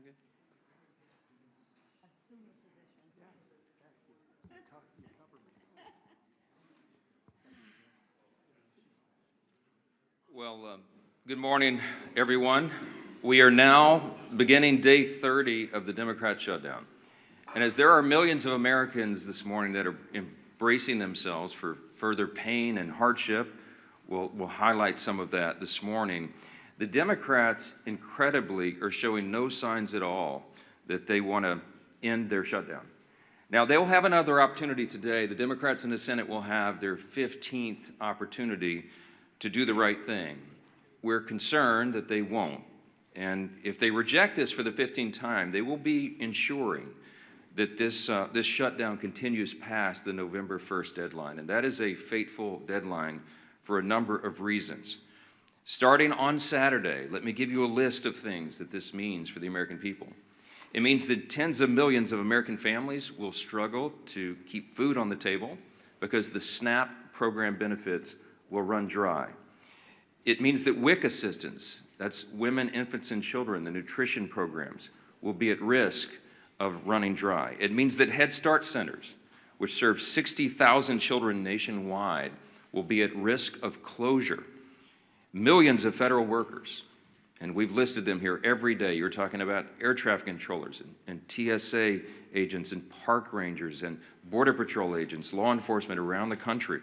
good? Well, good morning, everyone. We are now beginning day 30 of the Democrat shutdown. And as there are millions of Americans this morning that are embracing themselves for further pain and hardship, we'll highlight some of that this morning. The Democrats, incredibly, are showing no signs at all that they want to end their shutdown. Now, they'll have another opportunity today. The Democrats in the Senate will have their 15th opportunity to do the right thing. We're concerned that they won't. And if they reject this for the 15th time, they will be ensuring that this shutdown continues past the November 1st deadline. And that is a fateful deadline for a number of reasons. Starting on Saturday, let me give you a list of things that this means for the American people. It means that tens of millions of American families will struggle to keep food on the table because the SNAP program benefits will run dry. It means that WIC assistance, that's women, infants, and children, the nutrition programs, will be at risk of running dry. It means that Head Start centers, which serve 60,000 children nationwide, will be at risk of closure. Millions of federal workers, and we've listed them here every day. You're talking about air traffic controllers and TSA agents and park rangers and Border Patrol agents, law enforcement around the country.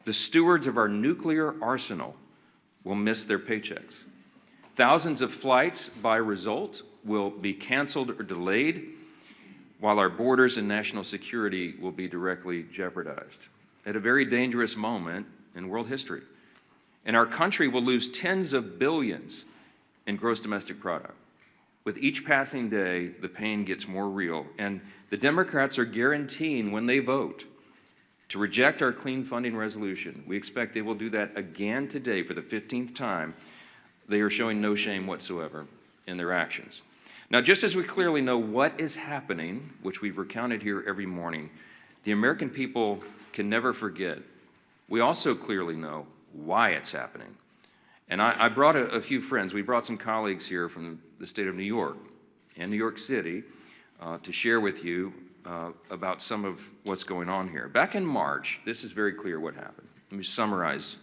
The stewards of our nuclear arsenal will miss their paychecks. Thousands of flights, by result, will be canceled or delayed, while our borders and national security will be directly jeopardized at a very dangerous moment in world history. And our country will lose tens of billions in gross domestic product. With each passing day, the pain gets more real, and the Democrats are guaranteeing when they vote to reject our clean funding resolution. We expect they will do that again today for the 15th time. They are showing no shame whatsoever in their actions. Now, just as we clearly know what is happening, which we've recounted here every morning, the American people can never forget. We also clearly know why it's happening. And I brought a few friends. We brought some colleagues here from the state of New York and New York City to share with you about some of what's going on here. Back in March, this is very clear what happened. Let me summarize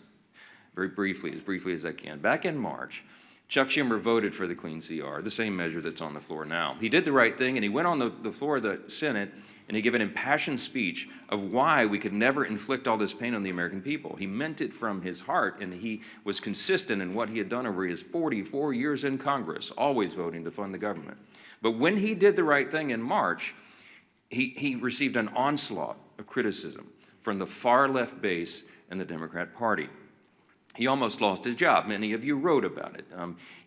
very briefly as I can. Back in March, Chuck Schumer voted for the clean CR, the same measure that's on the floor now. He did the right thing, and he went on the floor of the Senate, and he gave an impassioned speech of why we could never inflict all this pain on the American people. He meant it from his heart, and he was consistent in what he had done over his 44 years in Congress, always voting to fund the government. But when he did the right thing in March, he received an onslaught of criticism from the far left base in the Democrat Party. He almost lost his job. Many of you wrote about it.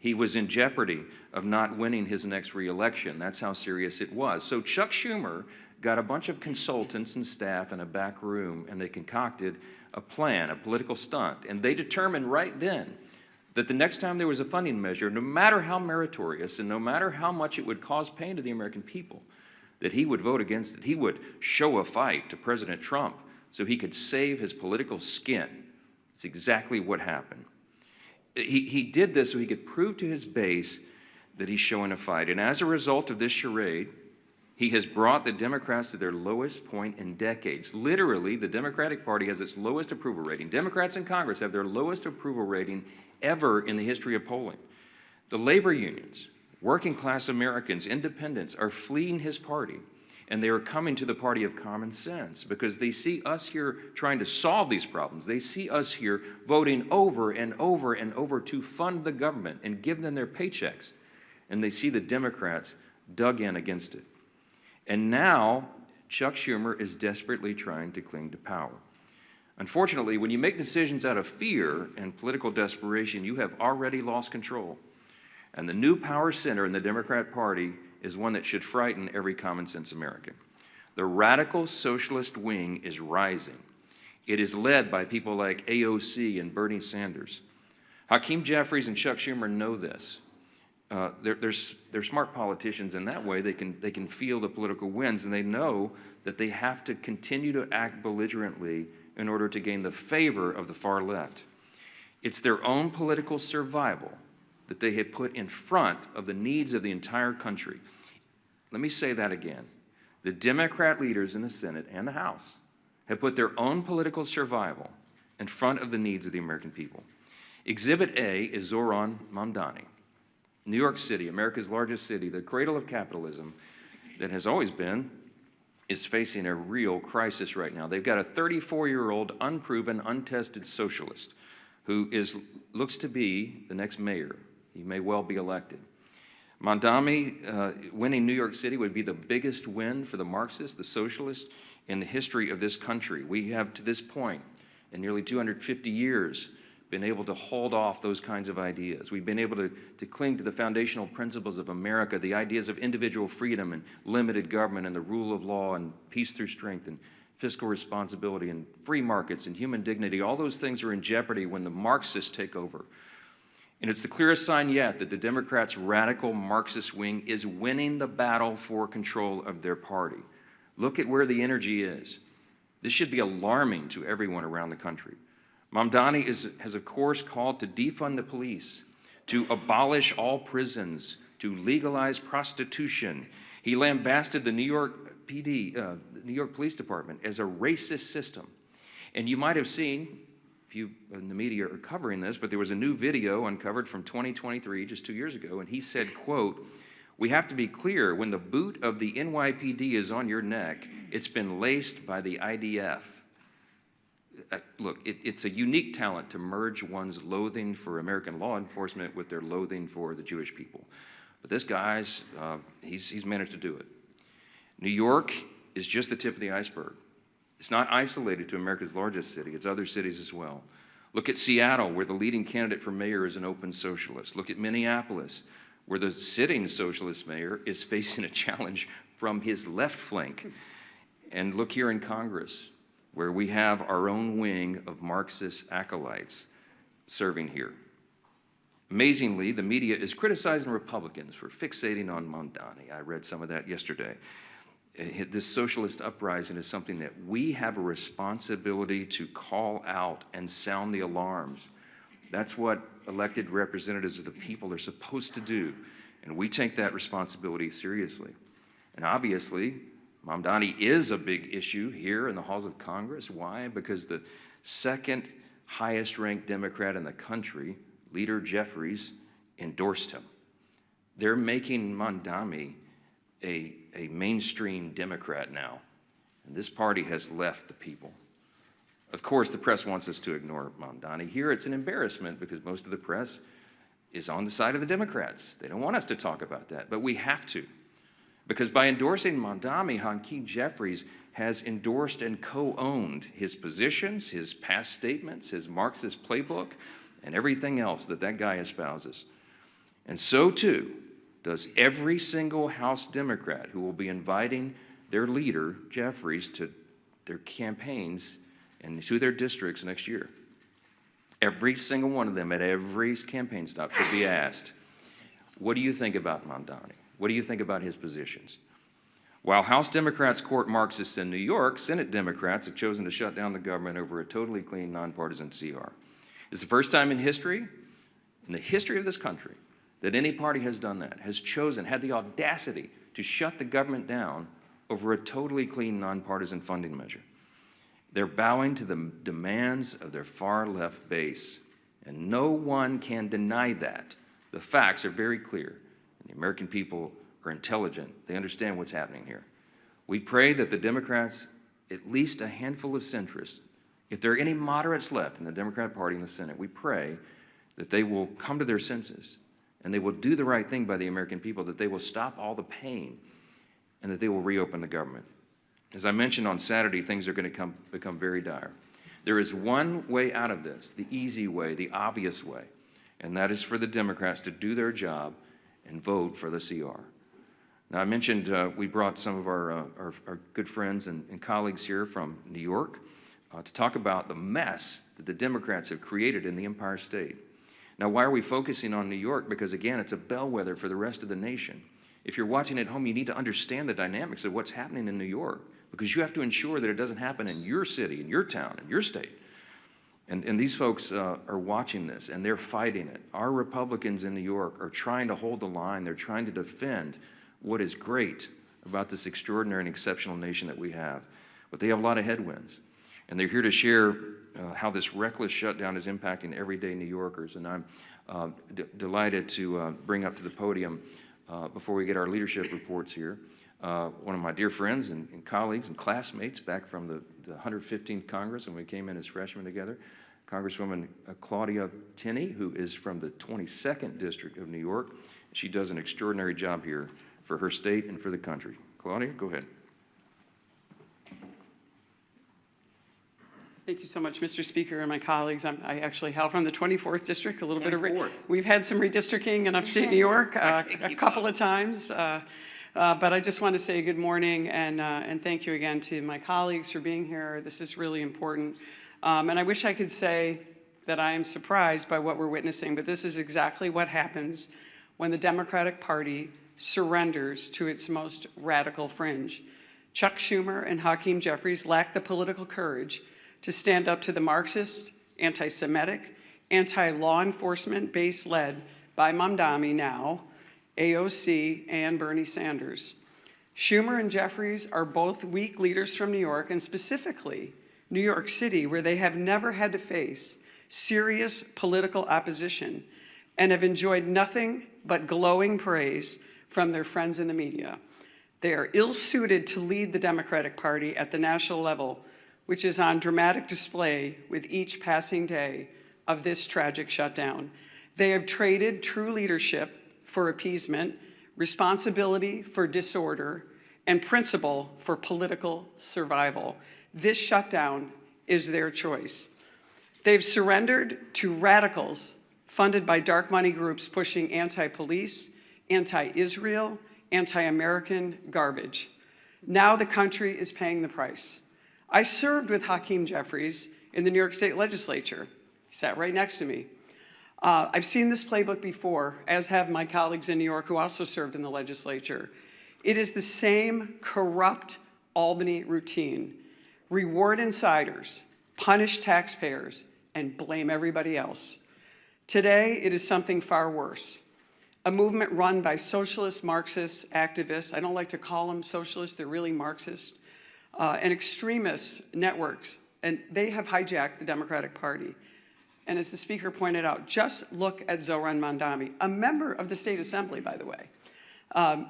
He was in jeopardy of not winning his next re-election. That's how serious it was. So Chuck Schumer got a bunch of consultants and staff in a back room, and they concocted a plan, a political stunt. And they determined right then that the next time there was a funding measure, no matter how meritorious and no matter how much it would cause pain to the American people, that he would vote against it. He would show a fight to President Trump so he could save his political skin. It's exactly what happened. He did this so he could prove to his base that he's showing a fight. And as a result of this charade, he has brought the Democrats to their lowest point in decades. Literally, the Democratic Party has its lowest approval rating. Democrats in Congress have their lowest approval rating ever in the history of polling. The labor unions, working class Americans, independents are fleeing his party, and they are coming to the party of common sense because they see us here trying to solve these problems. They see us here voting over and over and over to fund the government and give them their paychecks, and they see the Democrats dug in against it. And now, Chuck Schumer is desperately trying to cling to power. Unfortunately, when you make decisions out of fear and political desperation, you have already lost control. And the new power center in the Democrat Party is one that should frighten every common sense American. The radical socialist wing is rising. It is led by people like AOC and Bernie Sanders. Hakeem Jeffries and Chuck Schumer know this. They're smart politicians in that way. They can feel the political winds, and they know that they have to continue to act belligerently in order to gain the favor of the far left. It's their own political survival that they had put in front of the needs of the entire country. Let me say that again. The Democrat leaders in the Senate and the House have put their own political survival in front of the needs of the American people. Exhibit A is Zoran Mamdani. New York City, America's largest city, the cradle of capitalism that has always been, is facing a real crisis right now. They've got a 34-year-old, unproven, untested socialist who looks to be the next mayor. He may well be elected. Mamdani winning New York City would be the biggest win for the Marxists, the socialists, in the history of this country. We have, to this point, in nearly 250 years, been able to hold off those kinds of ideas. We've been able to cling to the foundational principles of America, the ideas of individual freedom and limited government and the rule of law and peace through strength and fiscal responsibility and free markets and human dignity. All those things are in jeopardy when the Marxists take over. And it's the clearest sign yet that the Democrats' radical Marxist wing is winning the battle for control of their party. Look at where the energy is. This should be alarming to everyone around the country. Mamdani has, of course, called to defund the police, to abolish all prisons, to legalize prostitution. He lambasted the New York PD, the New York Police Department, as a racist system. And you might have seen, if you in the media are covering this, but there was a new video uncovered from 2023, just 2 years ago, and he said, quote, "We have to be clear, when the boot of the NYPD is on your neck, it's been laced by the IDF. Look, it's a unique talent to merge one's loathing for American law enforcement with their loathing for the Jewish people. But this guy's, he's managed to do it. New York is just the tip of the iceberg. It's not isolated to America's largest city. It's other cities as well. Look at Seattle, where the leading candidate for mayor is an open socialist. Look at Minneapolis, where the sitting socialist mayor is facing a challenge from his left flank. And look here in Congress, where we have our own wing of Marxist acolytes serving here. Amazingly, the media is criticizing Republicans for fixating on Mamdani. I read some of that yesterday. This socialist uprising is something that we have a responsibility to call out and sound the alarms. That's what elected representatives of the people are supposed to do, and we take that responsibility seriously. And obviously, Mamdani is a big issue here in the halls of Congress. Why? Because the second highest ranked Democrat in the country, Leader Jeffries, endorsed him. They're making Mamdani a mainstream Democrat now, and this party has left the people. Of course, the press wants us to ignore Mamdani. Here it's an embarrassment because most of the press is on the side of the Democrats. They don't want us to talk about that, but we have to. Because by endorsing Mamdani, Hakeem Jeffries has endorsed and co-owned his positions, his past statements, his Marxist playbook, and everything else that that guy espouses. And so, too, does every single House Democrat who will be inviting their leader, Jeffries, to their campaigns and to their districts next year. Every single one of them at every campaign stop should be asked, what do you think about Mamdani? What do you think about his positions? While House Democrats court Marxists in New York, Senate Democrats have chosen to shut down the government over a totally clean, nonpartisan CR. It's the first time in history, in the history of this country, that any party has done that, has chosen, had the audacity to shut the government down over a totally clean, nonpartisan funding measure. They're bowing to the demands of their far-left base, and no one can deny that. The facts are very clear. The American people are intelligent. They understand what's happening here. We pray that the Democrats, at least a handful of centrists, if there are any moderates left in the Democrat Party in the Senate, we pray that they will come to their senses and they will do the right thing by the American people, that they will stop all the pain and that they will reopen the government. As I mentioned on Saturday, things are going to become very dire. There is one way out of this, the easy way, the obvious way, and that is for the Democrats to do their job and vote for the CR. Now, I mentioned we brought some of our good friends and colleagues here from New York to talk about the mess that the Democrats have created in the Empire State. Now, why are we focusing on New York? Because, again, it's a bellwether for the rest of the nation. If you're watching at home, you need to understand the dynamics of what's happening in New York, because you have to ensure that it doesn't happen in your city, in your town, in your state. And these folks are watching this, and they're fighting it. Our Republicans in New York are trying to hold the line. They're trying to defend what is great about this extraordinary and exceptional nation that we have. But they have a lot of headwinds. And they're here to share how this reckless shutdown is impacting everyday New Yorkers. And I'm delighted to bring up to the podium, before we get our leadership reports here, one of my dear friends and colleagues and classmates back from the 115th Congress when we came in as freshmen together, Congresswoman Claudia Tenney, who is from the 22nd District of New York. She does an extraordinary job here for her state and for the country. Claudia, go ahead. Thank you so much, Mr. Speaker, and my colleagues. I actually hail from the 24th District, a little 24th. bit of, we've had some redistricting in upstate New York a couple of times, but I just want to say good morning and thank you again to my colleagues for being here. This is really important, and I wish I could say that I am surprised by what we're witnessing, but this is exactly what happens when the Democratic Party surrenders to its most radical fringe. Chuck Schumer and Hakeem Jeffries lack the political courage to stand up to the Marxist, anti-Semitic, anti-law enforcement base led by Mamdani now, AOC, and Bernie Sanders. Schumer and Jeffries are both weak leaders from New York, and specifically New York City, where they have never had to face serious political opposition and have enjoyed nothing but glowing praise from their friends in the media. They are ill-suited to lead the Democratic Party at the national level, which is on dramatic display with each passing day of this tragic shutdown. They have traded true leadership for appeasement, responsibility for disorder, and principle for political survival. This shutdown is their choice. They've surrendered to radicals funded by dark money groups pushing anti-police, anti-Israel, anti-American garbage. Now the country is paying the price. I served with Hakeem Jeffries in the New York State Legislature. He sat right next to me. I've seen this playbook before, as have my colleagues in New York who also served in the legislature. It is the same corrupt Albany routine. Reward insiders, punish taxpayers, and blame everybody else. Today, it is something far worse. A movement run by socialist Marxist activists. I don't like to call them socialists, they're really Marxist. And extremist networks, and they have hijacked the Democratic Party. And as the Speaker pointed out, just look at Zohran Mamdani, a member of the State Assembly, by the way.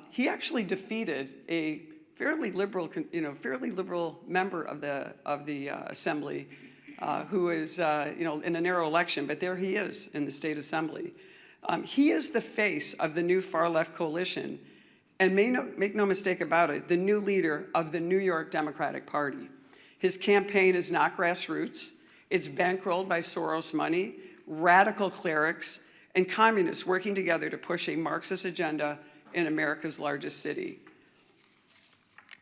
He actually defeated a fairly liberal member of the Assembly, who is in a narrow election, but there he is in the State Assembly. He is the face of the new far-left coalition. And make no mistake about it, the new leader of the New York Democratic Party. His campaign is not grassroots. It's bankrolled by Soros money, radical clerics, and communists working together to push a Marxist agenda in America's largest city.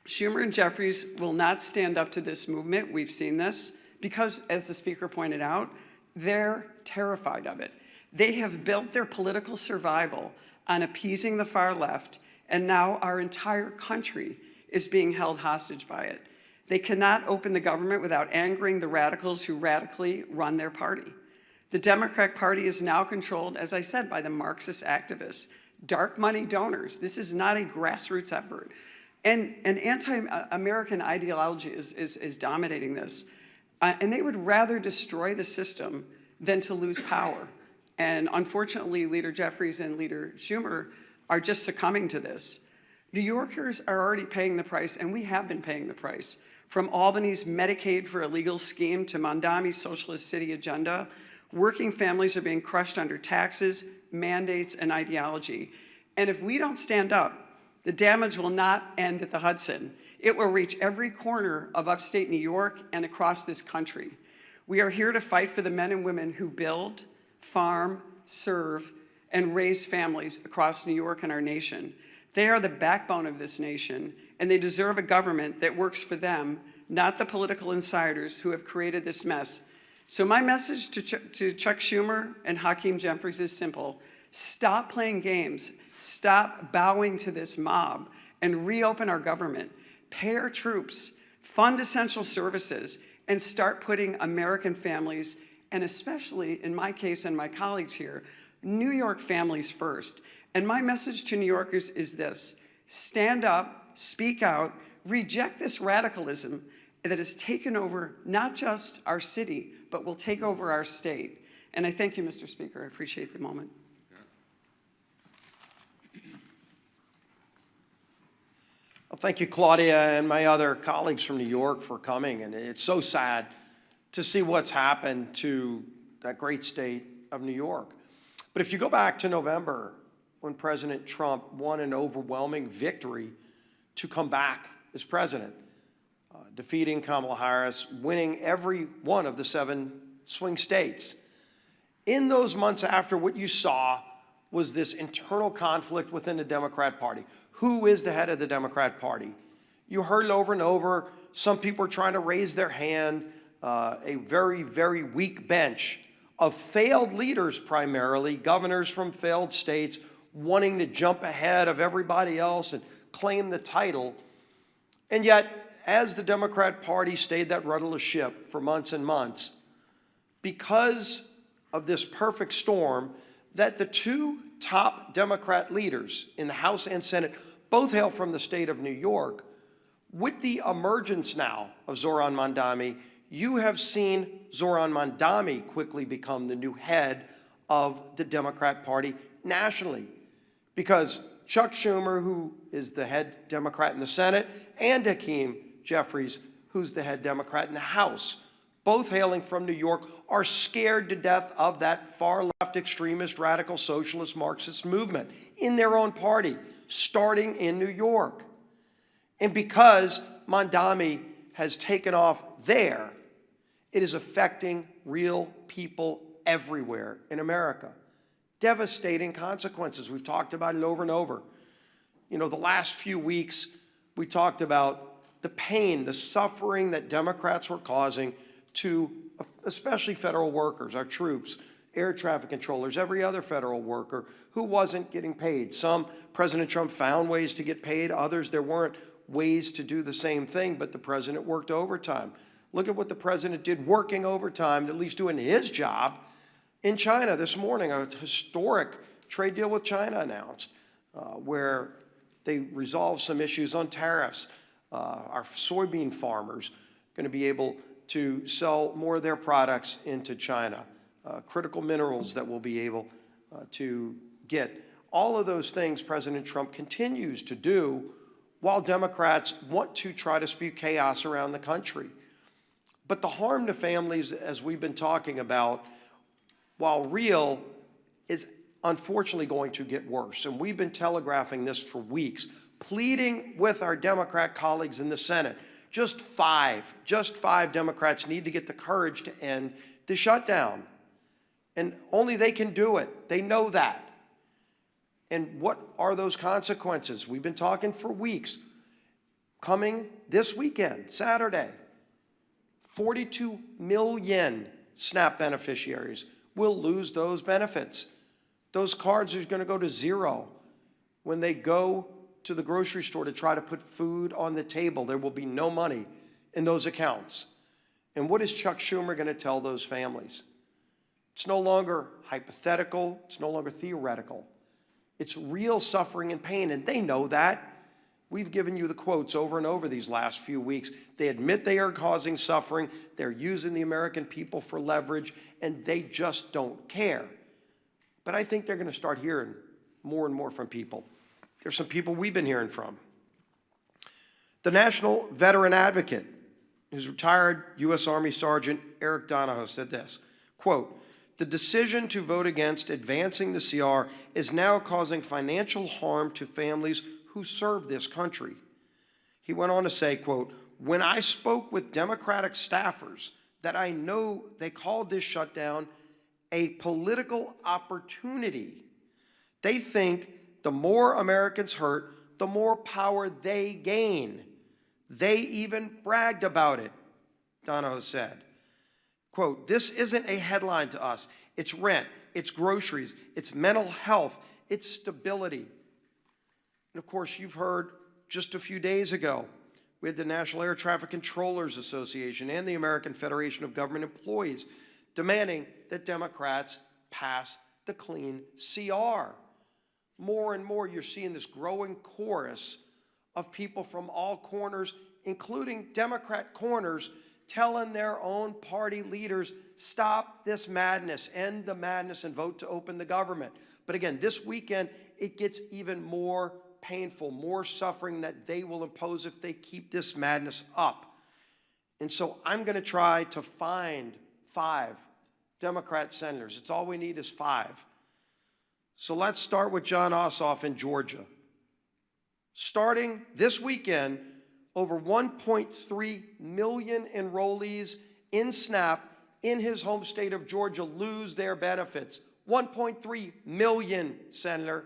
Schumer and Jeffries will not stand up to this movement. We've seen this because, as the Speaker pointed out, they're terrified of it. They have built their political survival on appeasing the far left, and now our entire country is being held hostage by it. They cannot open the government without angering the radicals who radically run their party. The Democratic Party is now controlled, as I said, by the Marxist activists, dark money donors. This is not a grassroots effort. And an anti-American ideology is dominating this. And they would rather destroy the system than to lose power. And unfortunately, Leader Jeffries and Leader Schumer are just succumbing to this. New Yorkers are already paying the price, and we have been paying the price. From Albany's Medicaid for Illegal scheme to Mamdani's socialist city agenda, working families are being crushed under taxes, mandates, and ideology. And if we don't stand up, the damage will not end at the Hudson. It will reach every corner of upstate New York and across this country. We are here to fight for the men and women who build, farm, serve, and raise families across New York and our nation. They are the backbone of this nation, and they deserve a government that works for them, not the political insiders who have created this mess. So my message to Chuck Schumer and Hakeem Jeffries is simple. Stop playing games. Stop bowing to this mob and reopen our government. Pay our troops, fund essential services, and start putting American families and especially in my case and my colleagues here, New York families first. And my message to New Yorkers is this: stand up, speak out, reject this radicalism that has taken over not just our city, but will take over our state. And I thank you, Mr. Speaker. I appreciate the moment. Well, thank you, Claudia, and my other colleagues from New York for coming. And it's so sad to see what's happened to that great state of New York. But if you go back to November, when President Trump won an overwhelming victory to come back as president, defeating Kamala Harris, winning every one of the 7 swing states. In those months after, what you saw was this internal conflict within the Democrat Party. Who is the head of the Democrat Party? You heard it over and over. Some people are trying to raise their hand. A very, very weak bench of failed leaders, primarily, governors from failed states, wanting to jump ahead of everybody else and claim the title. And yet, as the Democrat Party stayed that rudderless ship for months and months, because of this perfect storm, that the 2 top Democrat leaders in the House and Senate both hail from the state of New York, with the emergence now of Zoran Mandami, you have seen Zoran Mandami quickly become the new head of the Democrat Party nationally. Because Chuck Schumer, who is the head Democrat in the Senate, and Hakeem Jeffries, who's the head Democrat in the House, both hailing from New York, are scared to death of that far-left extremist, radical, socialist, Marxist movement in their own party, starting in New York. And because Mandami has taken off there, it is affecting real people everywhere in America. Devastating consequences. We've talked about it over and over. You know, the last few weeks, we talked about the pain, the suffering that Democrats were causing to especially federal workers, our troops, air traffic controllers, every other federal worker who wasn't getting paid. Some, President Trump found ways to get paid. Others, there weren't ways to do the same thing, but the president worked overtime. Look at what the president did working overtime, at least doing his job, in China this morning. A historic trade deal with China announced, where they resolved some issues on tariffs. Our soybean farmers are going to be able to sell more of their products into China. Critical minerals that we'll be able to get. All of those things President Trump continues to do while Democrats want to try to spew chaos around the country. But the harm to families, as we've been talking about, while real, is unfortunately going to get worse. And we've been telegraphing this for weeks, pleading with our Democrat colleagues in the Senate. Just five Democrats need to get the courage to end the shutdown. And only they can do it. They know that. And what are those consequences? We've been talking for weeks. Coming this weekend, Saturday, 42 million SNAP beneficiaries will lose those benefits. Those cards are going to go to zero. When they go to the grocery store to try to put food on the table, there will be no money in those accounts. And what is Chuck Schumer going to tell those families? It's no longer hypothetical. It's no longer theoretical. It's real suffering and pain, and they know that. We've given you the quotes over and over these last few weeks. They admit they are causing suffering. They're using the American people for leverage, and they just don't care. But I think they're going to start hearing more and more from people. There's some people we've been hearing from. The National Veteran Advocate, who's retired U.S. Army Sergeant Eric Donahoe, said this, quote, "The decision to vote against advancing the CR is now causing financial harm to families who serve this country." He went on to say, quote, "When I spoke with Democratic staffers that I know they called this shutdown a political opportunity. They think the more Americans hurt, the more power they gain. They even bragged about it," Donahoe said. Quote, "This isn't a headline to us. It's rent, it's groceries, it's mental health, it's stability." And of course, you've heard just a few days ago, we had the National Air Traffic Controllers Association and the American Federation of Government Employees demanding that Democrats pass the clean CR. More and more, you're seeing this growing chorus of people from all corners, including Democrat corners, telling their own party leaders, stop this madness, end the madness, and vote to open the government. But again, this weekend, it gets even more painful, more suffering that they will impose if they keep this madness up. And so I'm going to try to find 5 Democrat senators. It's all we need is 5. So let's start with John Ossoff in Georgia. Starting this weekend, over 1.3 million enrollees in SNAP in his home state of Georgia lose their benefits. 1.3 million, Senator.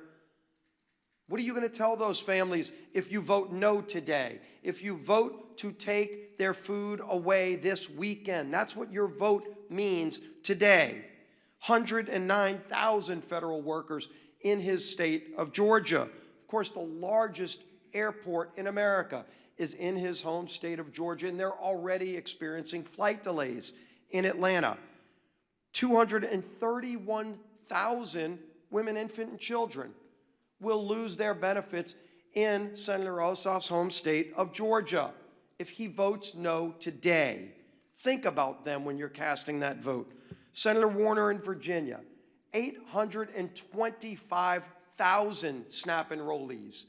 What are you going to tell those families if you vote no today? If you vote to take their food away this weekend? That's what your vote means today. 109,000 federal workers in his state of Georgia. Of course, the largest airport in America is in his home state of Georgia, and they're already experiencing flight delays in Atlanta. 231,000 women, infant, and children will lose their benefits in Senator Ossoff's home state of Georgia if he votes no today. Think about them when you're casting that vote. Senator Warner in Virginia, 825,000 SNAP enrollees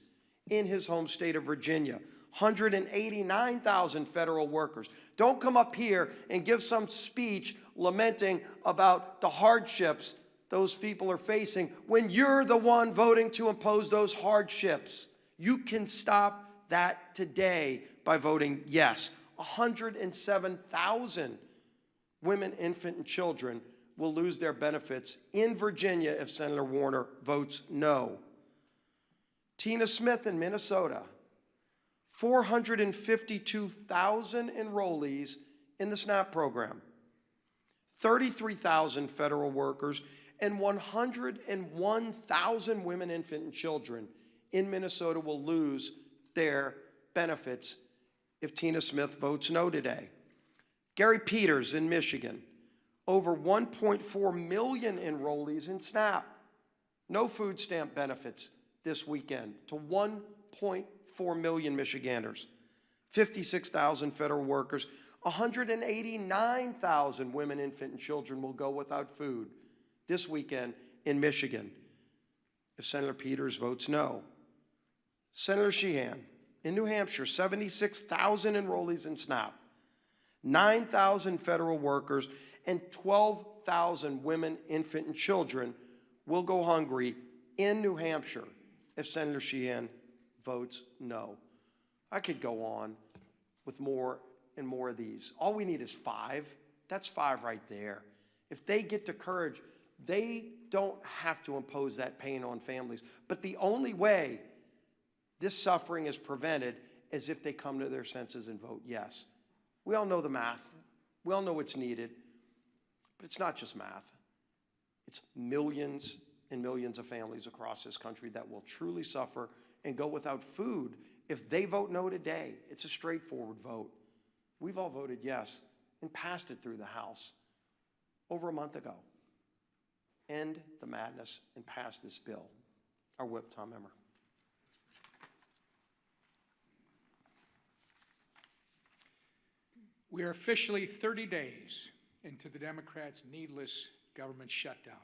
in his home state of Virginia. 189,000 federal workers. Don't come up here and give some speech lamenting about the hardships those people are facing when you're the one voting to impose those hardships. You can stop that today by voting yes. 107,000 women, infant, and children will lose their benefits in Virginia if Senator Warner votes no. Tina Smith in Minnesota, 452,000 enrollees in the SNAP program, 33,000 federal workers, and 101,000 women, infant, and children in Minnesota will lose their benefits if Tina Smith votes no today. Gary Peters in Michigan, over 1.4 million enrollees in SNAP. No food stamp benefits this weekend to 1.4 million Michiganders. 56,000 federal workers. 189,000 women, infant, and children will go without food this weekend in Michigan if Senator Peters votes no. Senator Sheehan in New Hampshire, 76,000 enrollees in SNAP, 9,000 federal workers, and 12,000 women, infant, and children will go hungry in New Hampshire if Senator Sheehan votes no. I could go on with more and more of these. All we need is 5. That's 5 right there. If they get to courage, they don't have to impose that pain on families. But the only way this suffering is prevented is if they come to their senses and vote yes. We all know the math. We all know what's needed. But it's not just math. It's millions and millions of families across this country that will truly suffer and go without food if they vote no today. It's a straightforward vote. We've all voted yes and passed it through the House over a month ago. End the madness and pass this bill. Our whip, Tom Emmer. We are officially 30 days into the Democrats' needless government shutdown.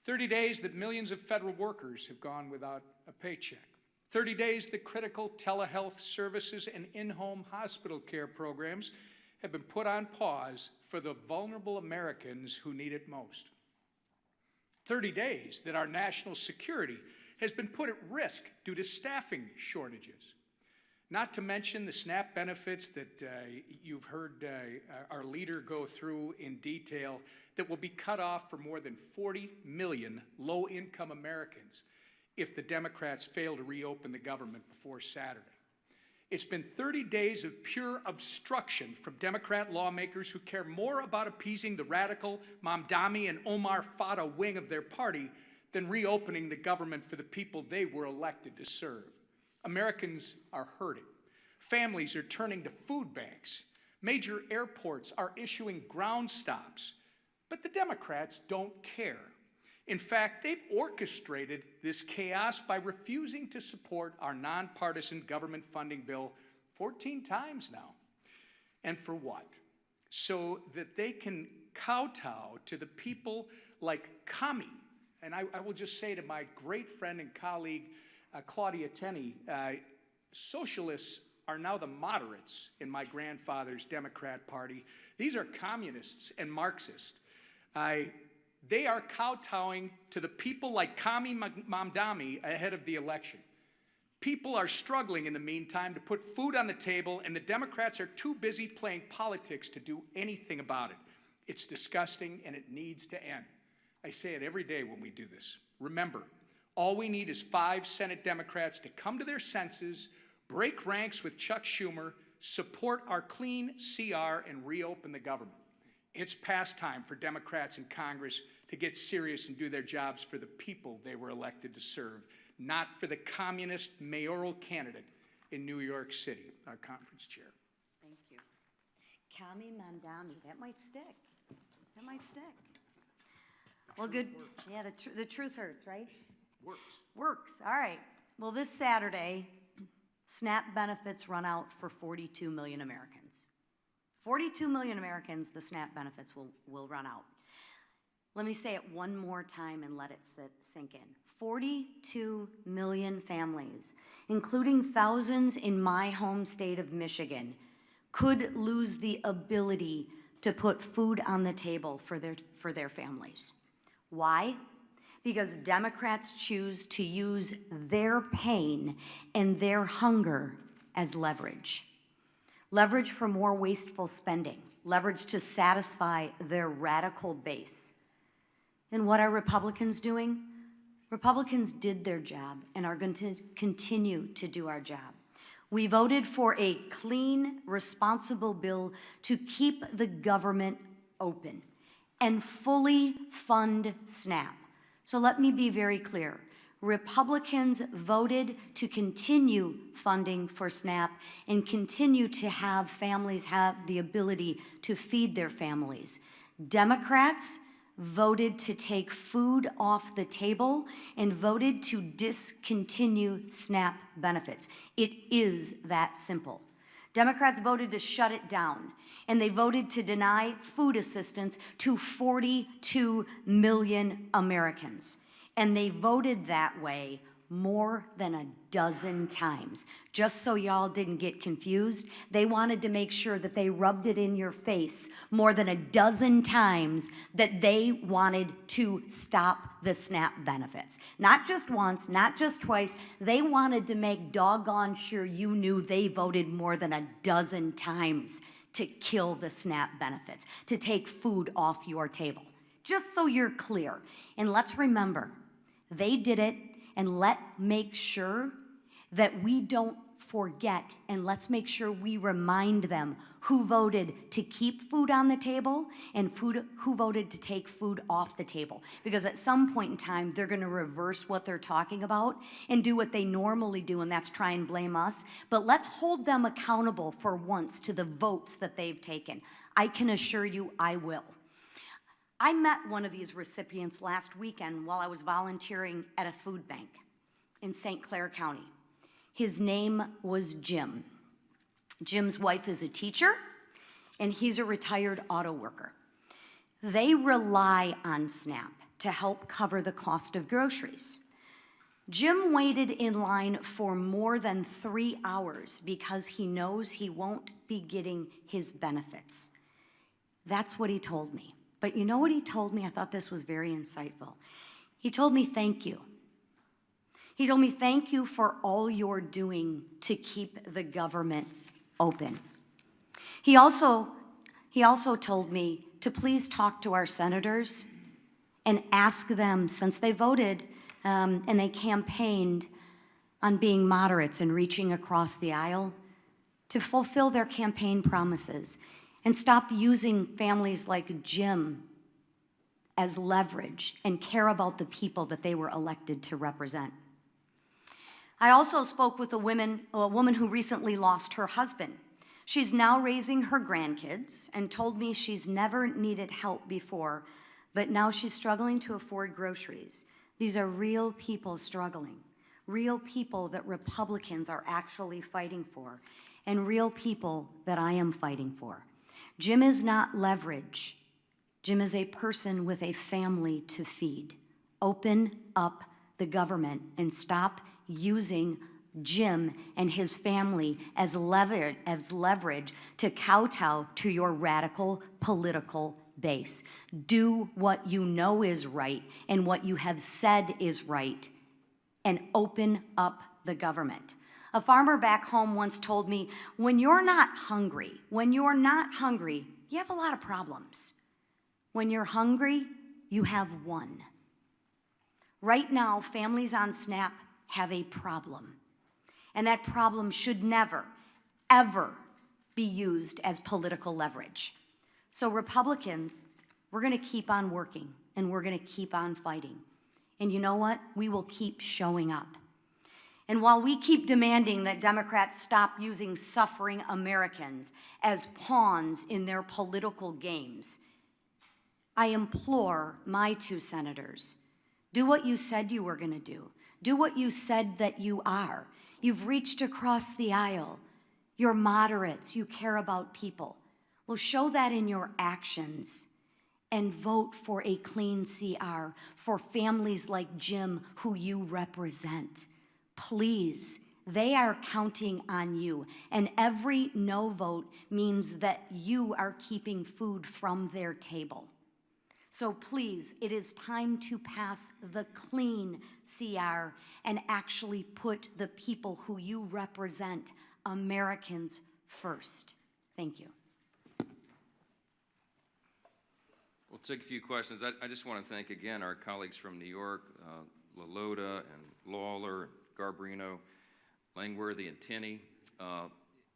30 days that millions of federal workers have gone without a paycheck. 30 days that critical telehealth services and in-home hospital care programs have been put on pause for the vulnerable Americans who need it most. 30 days that our national security has been put at risk due to staffing shortages. Not to mention the SNAP benefits that you've heard our leader go through in detail that will be cut off for more than 40 million low-income Americans if the Democrats fail to reopen the government before Saturday. It's been 30 days of pure obstruction from Democrat lawmakers who care more about appeasing the radical Mamdani and Omar Fata wing of their party than reopening the government for the people they were elected to serve. Americans are hurting. Families are turning to food banks. Major airports are issuing ground stops. But the Democrats don't care. In fact, they've orchestrated this chaos by refusing to support our nonpartisan government funding bill 14 times now. And for what? So that they can kowtow to the people like Kami. And I will just say to my great friend and colleague, Claudia Tenney, socialists are now the moderates in my grandfather's Democrat Party. These are communists and Marxists. They are kowtowing to the people like Kami Mamdani ahead of the election. People are struggling in the meantime to put food on the table, and the Democrats are too busy playing politics to do anything about it. It's disgusting, and it needs to end. I say it every day when we do this. Remember, all we need is 5 Senate Democrats to come to their senses, break ranks with Chuck Schumer, support our clean CR, and reopen the government. It's past time for Democrats in Congress to get serious and do their jobs for the people they were elected to serve, not for the communist mayoral candidate in New York City, our conference chair. Thank you. Kami Mandami, that might stick. That might stick. Well, good. Yeah, the truth hurts, right? Works. Works, all right. Well, this Saturday, SNAP benefits run out for 42 million Americans. 42 million Americans, the SNAP benefits will run out. Let me say it one more time and let it sink in. 42 million families, including thousands in my home state of Michigan, could lose the ability to put food on the table for their families. Why? Because Democrats choose to use their pain and their hunger as leverage. Leverage for more wasteful spending, leverage to satisfy their radical base. And what are Republicans doing? Republicans did their job and are going to continue to do our job. We voted for a clean, responsible bill to keep the government open and fully fund SNAP. So let me be very clear. Republicans voted to continue funding for SNAP and continue to have families have the ability to feed their families. Democrats voted to take food off the table and voted to discontinue SNAP benefits. It is that simple. Democrats voted to shut it down, and they voted to deny food assistance to 42 million Americans. And they voted that way more than a dozen times. Just so y'all didn't get confused, they wanted to make sure that they rubbed it in your face more than a dozen times that they wanted to stop the SNAP benefits. Not just once, not just twice, they wanted to make doggone sure you knew they voted more than a dozen times to kill the SNAP benefits, to take food off your table. Just so you're clear. And let's remember, they did it, and let's make sure that we don't forget, and let's make sure we remind them who voted to keep food on the table and who voted to take food off the table. Because at some point in time, they're gonna reverse what they're talking about and do what they normally do, and that's try and blame us. But let's hold them accountable for once to the votes that they've taken. I can assure you I will. I met one of these recipients last weekend while I was volunteering at a food bank in St. Clair County. His name was Jim. Jim's wife is a teacher, and he's a retired auto worker. They rely on SNAP to help cover the cost of groceries. Jim waited in line for more than 3 hours because he knows he won't be getting his benefits. That's what he told me. But you know what he told me? I thought this was very insightful. He told me, thank you. He told me, thank you for all you're doing to keep the government open. He also told me to please talk to our senators and ask them, since they voted and they campaigned on being moderates and reaching across the aisle, to fulfill their campaign promises and stop using families like Jim as leverage and care about the people that they were elected to represent. I also spoke with a woman who recently lost her husband. She's now raising her grandkids and told me she's never needed help before but now she's struggling to afford groceries. These are real people struggling, real people that Republicans are actually fighting for, and real people that I am fighting for. Jim is not leverage. Jim is a person with a family to feed. Open up the government and stop using Jim and his family as leverage to kowtow to your radical political base. Do what you know is right and what you have said is right, and open up the government. A farmer back home once told me, when you're not hungry, you have a lot of problems. When you're hungry, you have one. Right now, families on SNAP have a problem. And that problem should never, ever be used as political leverage. So Republicans, we're gonna keep on working and we're gonna keep on fighting. And you know what? We will keep showing up. And while we keep demanding that Democrats stop using suffering Americans as pawns in their political games, I implore my two senators, do what you said you were gonna do. Do what you said that you are. You've reached across the aisle. You're moderates, you care about people. Well, show that in your actions and vote for a clean CR for families like Jim who you represent. Please, they are counting on you, and every no vote means that you are keeping food from their table. So please, it is time to pass the clean CR and actually put the people who you represent, Americans, first. Thank you. We'll take a few questions. I just want to thank again our colleagues from New York, Lalota and Lawler, Garbarino, Langworthy and Tenney.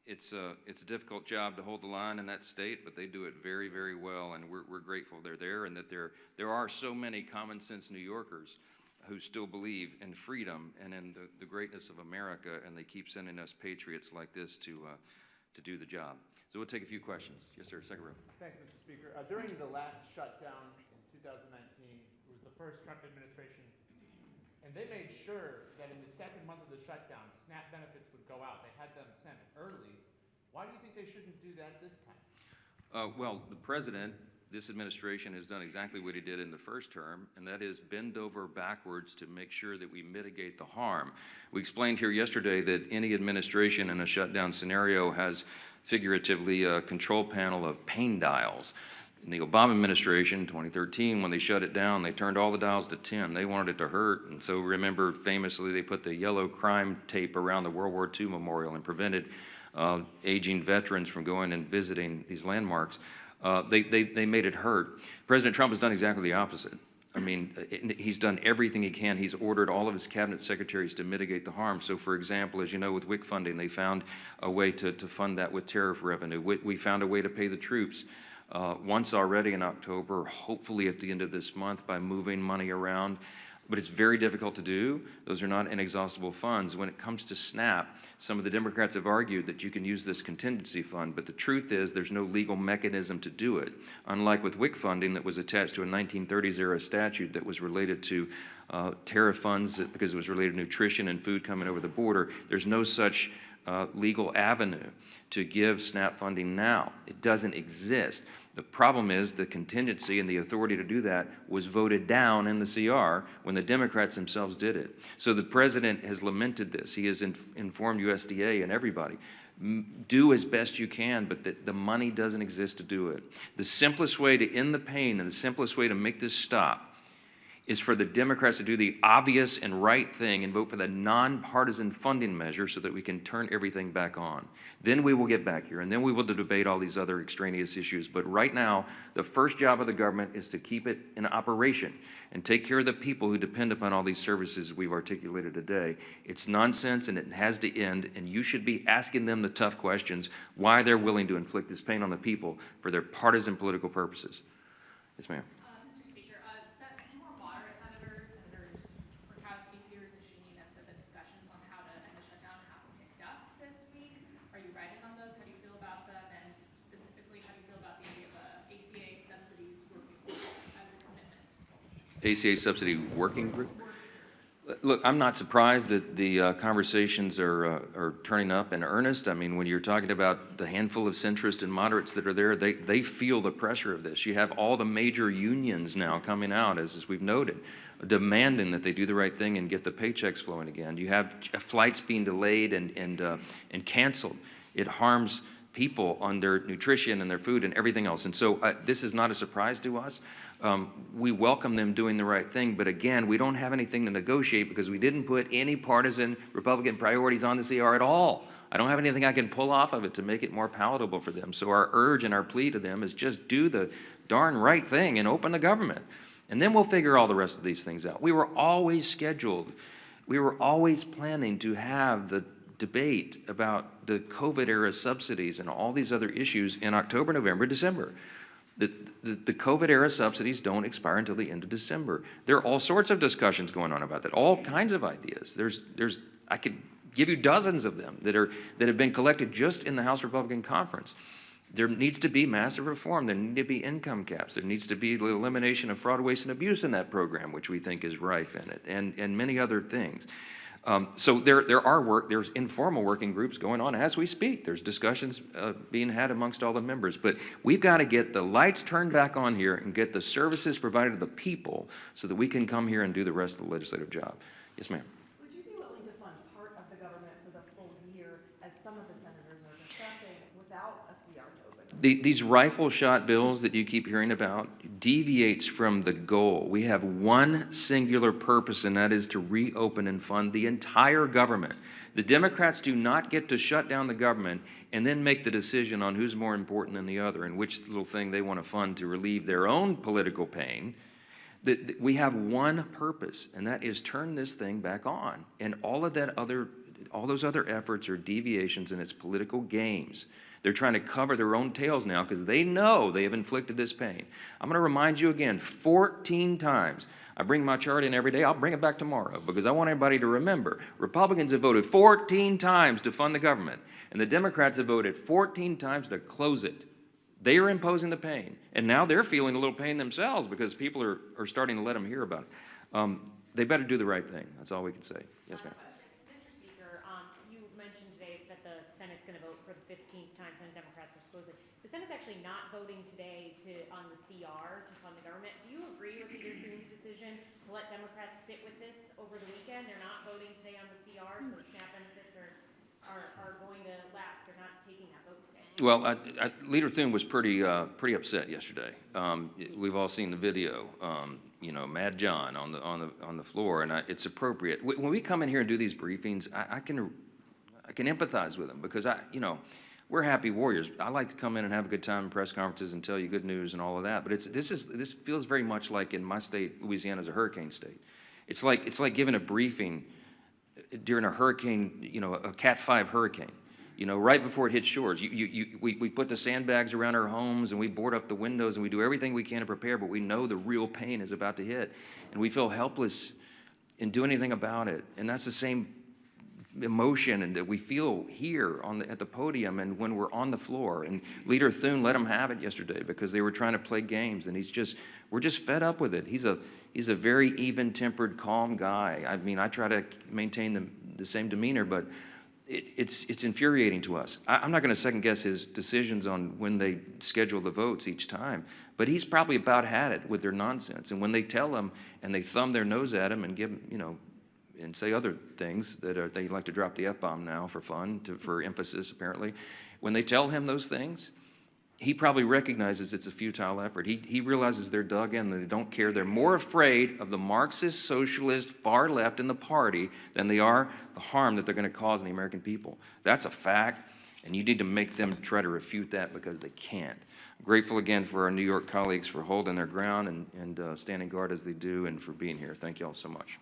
It's a difficult job to hold the line in that state, but they do it very, very well, and we're grateful they're there, and that there are so many common sense New Yorkers who still believe in freedom and in the greatness of America, and they keep sending us patriots like this to do the job. So we'll take a few questions. Yes, sir, second row. Thanks, Mr. Speaker. During the last shutdown in 2019, it was the first Trump administration, and they made sure that in the second month of the shutdown, SNAP benefits would go out. They had them sent early. Why do you think they shouldn't do that this time? Well, the president, this administration has done exactly what he did in the first term, and that is bend over backwards to make sure that we mitigate the harm. We explained here yesterday that any administration in a shutdown scenario has figuratively a control panel of pain dials. In the Obama administration, 2013, when they shut it down, they turned all the dials to 10. They wanted it to hurt, and so remember, famously, they put the yellow crime tape around the World War II memorial and prevented aging veterans from going and visiting these landmarks. They made it hurt. President Trump has done exactly the opposite. I mean, he's done everything he can. He's ordered all of his cabinet secretaries to mitigate the harm. So, for example, as you know, with WIC funding, they found a way to fund that with tariff revenue. We found a way to pay the troops once already in October, hopefully at the end of this month, by moving money around. But it's very difficult to do. Those are not inexhaustible funds. When it comes to SNAP, some of the Democrats have argued that you can use this contingency fund, but the truth is there's no legal mechanism to do it. Unlike with WIC funding that was attached to a 1930s-era statute that was related to tariff funds because it was related to nutrition and food coming over the border, there's no such legal avenue to give SNAP funding now. It doesn't exist. The problem is the contingency and the authority to do that was voted down in the CR when the Democrats themselves did it. So the president has lamented this. He has informed USDA and everybody. Do as best you can, but the money doesn't exist to do it. The simplest way to end the pain and the simplest way to make this stop is for the Democrats to do the obvious and right thing and vote for the nonpartisan funding measure so that we can turn everything back on. Then we will get back here, and then we will debate all these other extraneous issues. But right now, the first job of the government is to keep it in operation and take care of the people who depend upon all these services we've articulated today. It's nonsense, and it has to end, and you should be asking them the tough questions, why they're willing to inflict this pain on the people for their partisan political purposes. Yes, ma'am. ACA Subsidy Working Group? Look, I'm not surprised that the conversations are turning up in earnest. I mean, when you're talking about the handful of centrists and moderates that are there, they feel the pressure of this. You have all the major unions now coming out, as we've noted, demanding that they do the right thing and get the paychecks flowing again. You have flights being delayed and canceled. It harms people on their nutrition and their food and everything else. And so this is not a surprise to us. We welcome them doing the right thing, but again, we don't have anything to negotiate because we didn't put any partisan Republican priorities on the CR at all. I don't have anything I can pull off of it to make it more palatable for them. So our urge and our plea to them is just do the darn right thing and open the government. And then we'll figure all the rest of these things out. We were always scheduled. We were always planning to have the debate about the COVID-era subsidies and all these other issues in October, November, December. The COVID-era subsidies don't expire until the end of December. There are all sorts of discussions going on about that, all kinds of ideas. I could give you dozens of them that have been collected just in the House Republican Conference. There needs to be massive reform. There need to be income caps. There needs to be the elimination of fraud, waste, and abuse in that program, which we think is rife in it, and many other things. So there's informal working groups going on as we speak. There's discussions being had amongst all the members. But we've got to get the lights turned back on here and get the services provided to the people so that we can come here and do the rest of the legislative job. Yes, ma'am. Would you be willing to fund part of the government for the full year, as some of the senators are discussing, without a CR to open? These rifle shot bills that you keep hearing about deviates from the goal. We have one singular purpose, and that is to reopen and fund the entire government. The Democrats do not get to shut down the government and then make the decision on who's more important than the other and which little thing they want to fund to relieve their own political pain. We have one purpose, and that is turn this thing back on. And all those other efforts are deviations, and it's political games. They're trying to cover their own tails now because they know they have inflicted this pain. I'm going to remind you again 14 times. I bring my chart in every day. I'll bring it back tomorrow because I want everybody to remember. Republicans have voted 14 times to fund the government, and the Democrats have voted 14 times to close it. They are imposing the pain, and now they're feeling a little pain themselves because people are starting to let them hear about it. They better do the right thing. That's all we can say. Yes, ma'am. Mr. Speaker, you mentioned today that the Senate's going to vote for the 15th time, and Democrats are supposed to. The Senate's actually not voting today on the CR to fund the government. Do you agree with Leader Thun's decision to let Democrats sit with this over the weekend? They're not voting today on the CR, so the SNAP benefits are going to lapse. They're not taking that vote today. Well, Leader Thun was pretty upset yesterday. We've all seen the video. You know, Mad John on the floor, and it's appropriate. When we come in here and do these briefings, I can empathize with them because we're happy warriors. I like to come in and have a good time in press conferences and tell you good news and all of that. But this feels very much like in my state, Louisiana is a hurricane state. It's like giving a briefing during a hurricane, a Cat 5 hurricane. Right before it hits shores. We put the sandbags around our homes and we board up the windows and we do everything we can to prepare, but we know the real pain is about to hit. And we feel helpless in doing anything about it. And that's the same emotion and that we feel here at the podium and when we're on the floor. And Leader Thun let them have it yesterday because they were trying to play games, and we're just fed up with it. He's a very even-tempered, calm guy. I mean, I try to maintain the same demeanor, but it's infuriating to us. I'm not going to second guess his decisions on when they schedule the votes each time, but he's probably about had it with their nonsense. And when they tell him and they thumb their nose at him and give him, and say other things that they like to drop the F-bomb now for fun, for emphasis apparently. When they tell him those things, he probably recognizes it's a futile effort. He realizes they're dug in, that they don't care. They're more afraid of the Marxist, socialist, far left in the party than they are the harm that they're going to cause in the American people. That's a fact, and you need to make them try to refute that because they can't. I'm grateful again for our New York colleagues for holding their ground and standing guard as they do and for being here. Thank you all so much.